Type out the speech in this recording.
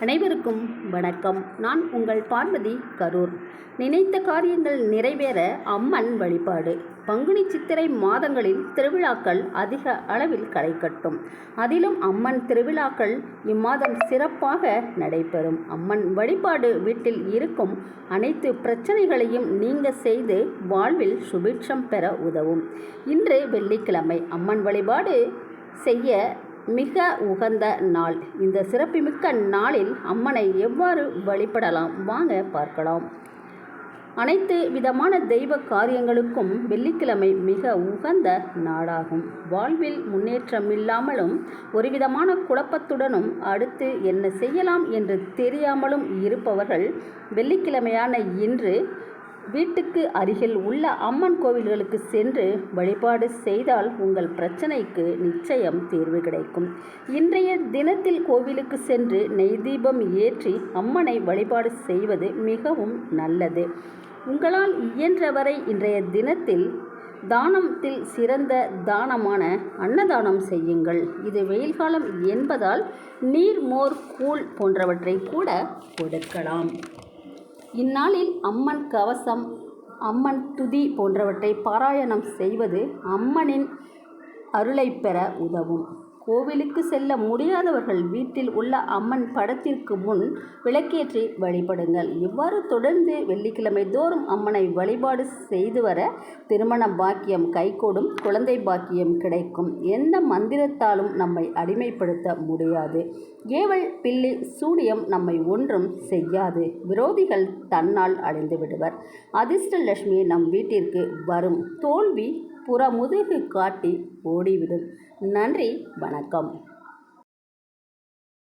அனைவருக்கும் வணக்கம். நான் உங்கள் பார்வதி, கரூர். நினைத்த காரியங்கள் நிறைவேற அம்மன் வழிபாடு. பங்குனி சித்திரை மாதங்களில் திருவிழாக்கள் அதிக அளவில் களை கட்டும். அதிலும் அம்மன் திருவிழாக்கள் இம்மாதம் சிறப்பாக நடைபெறும். அம்மன் வழிபாடு வீட்டில் இருக்கும் அனைத்து பிரச்சனைகளையும் நீங்க செய்து வாழ்வில் சுபிட்சம் பெற உதவும். இன்று வெள்ளிக்கிழமை. அம்மன் வழிபாடு செய்ய மிக உகந்த நாள். இந்த சிறப்புமிக்க நாளில் அம்மனை எவ்வாறு வழிபடலாம் வாங்க பார்க்கலாம். அனைத்து விதமான தெய்வ காரியங்களுக்கும் வெள்ளிக்கிழமை மிக உகந்த நாளாகும். வாழ்வில் முன்னேற்றமில்லாமலும் ஒரு விதமான குழப்பத்துடனும் அடுத்து என்ன செய்யலாம் என்று தெரியாமலும் இருப்பவர்கள் வெள்ளிக்கிழமையான இன்று வீட்டுக்கு அருகில் உள்ள அம்மன் கோவில்களுக்கு சென்று வழிபாடு செய்தால் உங்கள் பிரச்சனைக்கு நிச்சயம் தீர்வு கிடைக்கும். இன்றைய தினத்தில் கோவிலுக்கு சென்று நெய் தீபம் ஏற்றி அம்மனை வழிபாடு செய்வது மிகவும் நல்லது. உங்களால் இயன்றவரை இன்றைய தினத்தில் தானத்தில் சிறந்த தானமான அன்னதானம் செய்யுங்கள். இது வெயில் காலம் என்பதால் நீர், மோர், கூழ் போன்றவற்றை கூட கொடுக்கலாம். இந்நாளில் அம்மன் கவசம், அம்மன் துதி போன்றவற்றை பாராயணம் செய்வது அம்மனின் அருளை பெற உதவும். கோவிலுக்கு செல்ல முடியாதவர்கள் வீட்டில் உள்ள அம்மன் படத்திற்கு முன் விளக்கேற்றி வழிபடுங்கள். இவ்வாறு தொடர்ந்து வெள்ளிக்கிழமை தோறும் அம்மனை வழிபாடு செய்து வர திருமண பாக்கியம் கைகூடும், குழந்தை பாக்கியம் கிடைக்கும். எந்த மந்திரத்தாலும் நம்மை அடிமைப்படுத்த முடியாது. ஏவல், பில்லி, சூனியம் நம்மை ஒன்றும் செய்யாது. விரோதிகள் தன்னால் அழிந்து விடுவர். அதிர்ஷ்டலட்சுமி நம் வீட்டிற்கு வரும். தோல்வி புறமுதுகு காட்டி ஓடிவிடும். நன்றி, வணக்கம்.